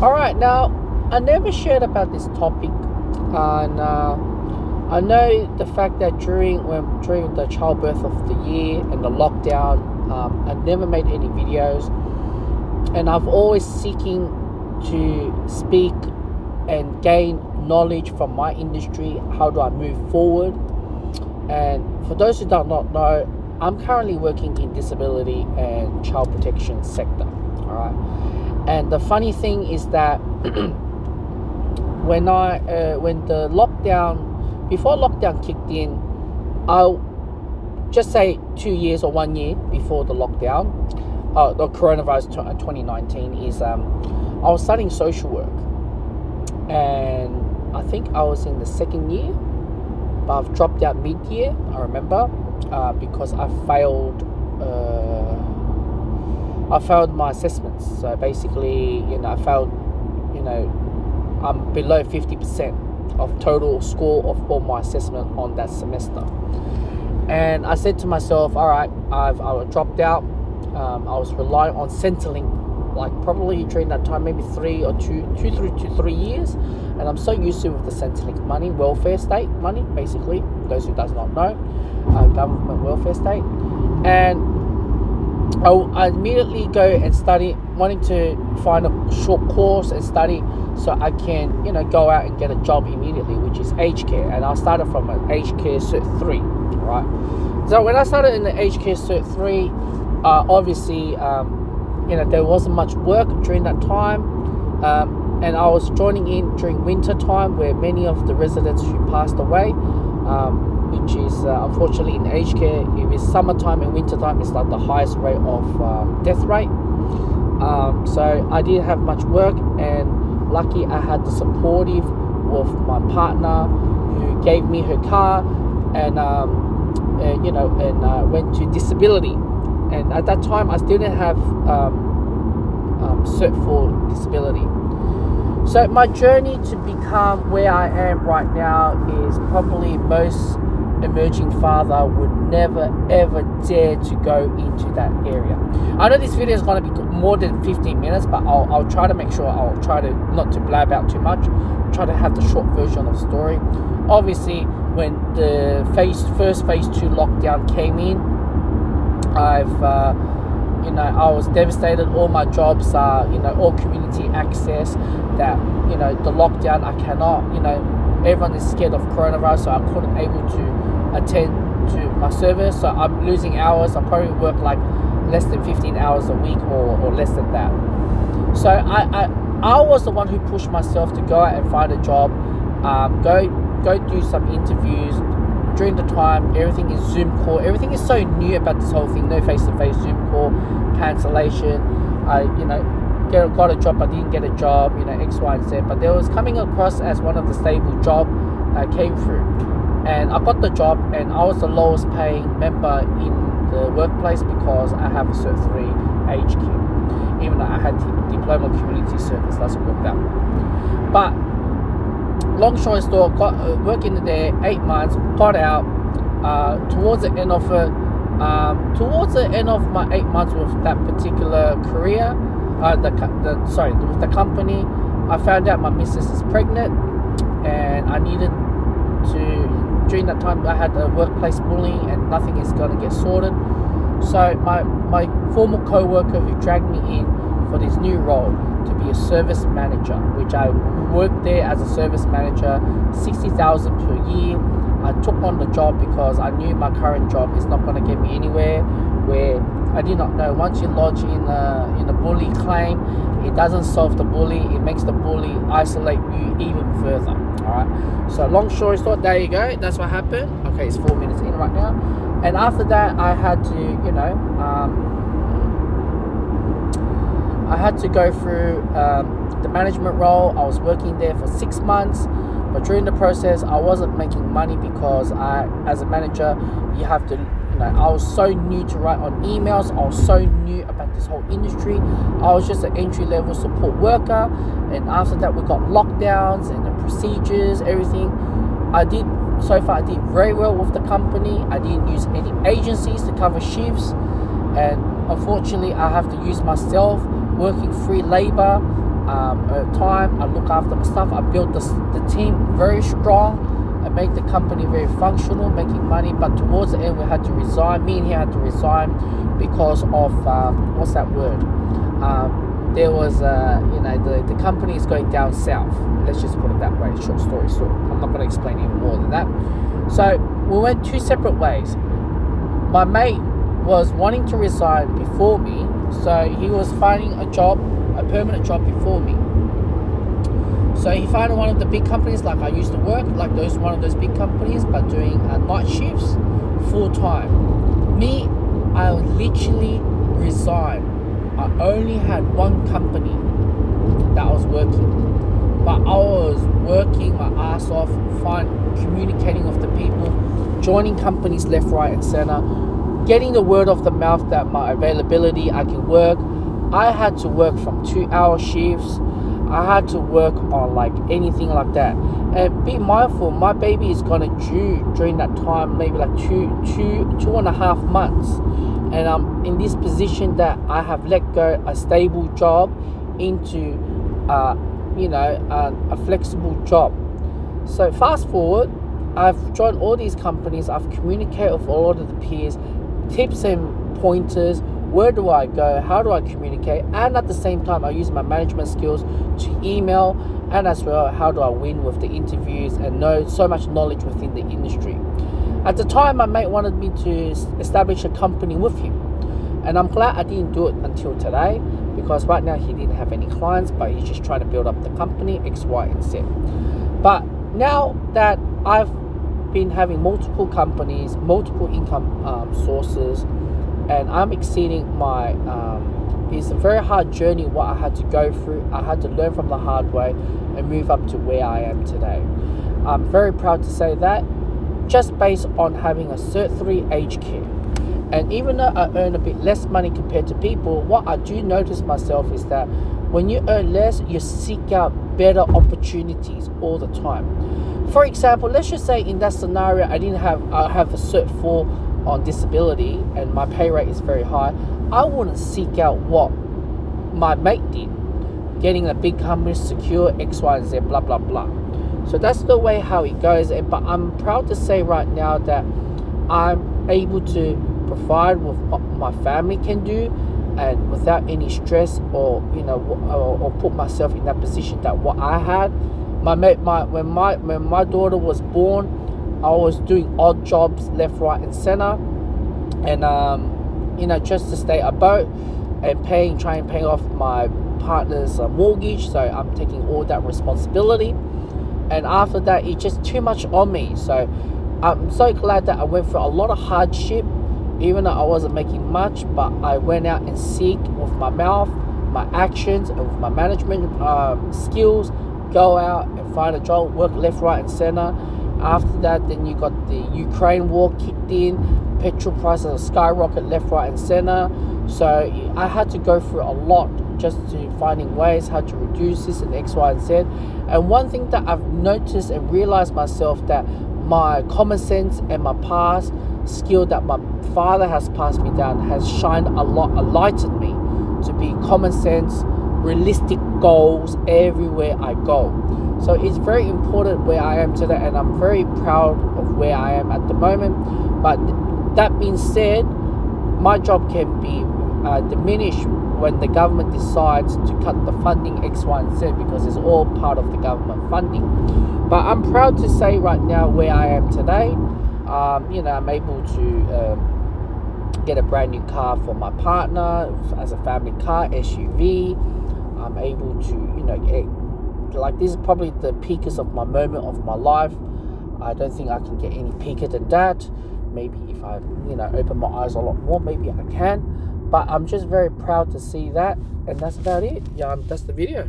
All right, now I never shared about this topic, and I know the fact that during the childbirth of the year and the lockdown, I never made any videos, and I've always seeking to speak and gain knowledge from my industry. How do I move forward? And for those who do not know, I'm currently working in disability and child protection sector. All right, and the funny thing is that when the lockdown, before lockdown kicked in, I'll just say 2 years or 1 year before the lockdown, the coronavirus 2019 is I was studying social work, and I think I was in the second year, but I've dropped out mid-year. I remember because I failed my assessments. So basically, I failed. I'm below 50% of total score of all my assessment on that semester. And I said to myself, all right, I dropped out. I was relying on Centrelink, like probably during that time, maybe 3 to 3 years. And I'm so used to with the Centrelink money, welfare state money, basically. Those who does not know, government welfare state. And I immediately go and study, wanting to find a short course and study so I can, go out and get a job immediately, which is aged care. And I started from an aged care Cert 3, right? So when I started in the aged care Cert 3, obviously, there wasn't much work during that time. And I was joining in during winter time, where many of the residents who passed away, which is unfortunately in aged care, if it's summertime and winter time, it's like the highest rate of death rate. So I didn't have much work, and lucky I had the supportive of my partner who gave me her car, and went to disability. And at that time, I still didn't have cert for disability. So my journey to become where I am right now is probably most emerging father would never ever dare to go into that area. I know this video is going to be more than 15 minutes, but I'll try to make sure I'll try to not to blab out too much, try to have the short version of the story. Obviously, when the first phase 2 lockdown came in, I was devastated. All my jobs are, all community access. That, the lockdown, I cannot, everyone is scared of coronavirus, so I couldn't able to attend to my service. So I'm losing hours. I probably work like less than 15 hours a week or less than that. So I was the one who pushed myself to go out and find a job, go do some interviews. During the time, everything is Zoom call. Everything is so new about this whole thing. No face-to-face Zoom call, cancellation. I got a job, I didn't get a job, X, Y, and Z. But there was coming across as one of the stable job I came through. And I got the job, and I was the lowest paying member in the workplace because I have a Cert 3 aged care. Even though I had diploma community service, that's what worked out. But long story short, got working there 8 months, got out. Towards the end of my 8 months with that particular career, with the company, I found out my missus is pregnant, and I needed to. During that time, I had a workplace bullying, and nothing is going to get sorted. So my former co-worker who dragged me in for this new role to be a service manager, which I worked there as a service manager, 60,000 per year. I took on the job because I knew my current job is not going to get me anywhere. Where I did not know, once you lodge in a bully claim, it doesn't solve the bully. It makes the bully isolate you even further. All right. So long story short, there you go. That's what happened. Okay, it's 4 minutes in right now, and after that, I had to, I had to go through the management role. I was working there for 6 months, but during the process, I wasn't making money because as a manager, you have to, I was so new to write on emails. I was so new about this whole industry. I was just an entry-level support worker, and after that, we got lockdowns and the procedures, everything. So far, I did very well with the company. I didn't use any agencies to cover shifts, and unfortunately, I have to use myself working free labor. time. I look after my stuff. I built the team very strong. I make the company very functional, making money. But towards the end, we had to resign. Me and he had to resign because of what's that word? There was the company is going down south. Let's just put it that way. Short story short. I'm not going to explain any more than that. So we went two separate ways. My mate was wanting to resign before me, so he was finding a permanent job before me. So he found one of the big companies, like I used to work, like one of those big companies, but doing night shifts full time. Me, I literally resigned. I only had one company that I was working, but I was working my ass off, communicating with the people, joining companies left, right, and center, getting the word off the mouth that my availability, I can work. I had to work from 2-hour shifts. I had to work on like anything like that. And be mindful, my baby is gonna due during that time, maybe like two and a half months. And I'm in this position that I have let go a stable job into a flexible job. So fast forward, I've joined all these companies. I've communicated with a lot of the peers, tips and pointers. Where do I go? How do I communicate? And at the same time, I use my management skills to email, and as well, how do I win with the interviews and know so much knowledge within the industry. At the time, my mate wanted me to establish a company with him, and I'm glad I didn't do it until today, because right now he didn't have any clients, but he's just trying to build up the company X, Y, and Z. But now that I've been having multiple companies, multiple income sources, and I'm exceeding my it's a very hard journey what I had to go through. I had to learn from the hard way and move up to where I am today. I'm very proud to say that, just based on having a Cert 3 aged care. And even though I earn a bit less money compared to people, what I do notice myself is that when you earn less, you seek out better opportunities all the time. For example, let's just say in that scenario, I have a Cert 4 on disability and my pay rate is very high. I wouldn't seek out what my mate did, getting a big company, secure X, Y, and Z, blah, blah, blah. So that's the way how it goes. But I'm proud to say right now that I'm able to provide with what my family can do, and without any stress or or put myself in that position that what I had. When my daughter was born, I was doing odd jobs left, right, and center, and just to stay afloat and trying and pay off my partner's mortgage. So I'm taking all that responsibility, and after that, it's just too much on me. So I'm so glad that I went through a lot of hardship, even though I wasn't making much, but I went out and seek with my mouth, my actions, and with my management skills, go out and find a job, work left, right, and center. After that, then you got the Ukraine war kicked in, petrol prices skyrocket left, right, and center. So I had to go through a lot just to finding ways how to reduce this and X, Y, and Z. And one thing that I've noticed and realized myself, that my common sense and my past skill that my father has passed me down has shined a light on me to be common sense, realistic goals everywhere I go. So it's very important where I am today, and I'm very proud of where I am at the moment. But that being said, my job can be diminished when the government decides to cut the funding X, Y, and Z, because it's all part of the government funding. But I'm proud to say right now where I am today. I'm able to get a brand new car for my partner as a family car, SUV. I'm able to, like, this is probably the peakest of my moment of my life. I don't think I can get any peaker than that. Maybe if I, open my eyes a lot more, maybe I can. But I'm just very proud to see that, and that's about it. Yeah, that's the video.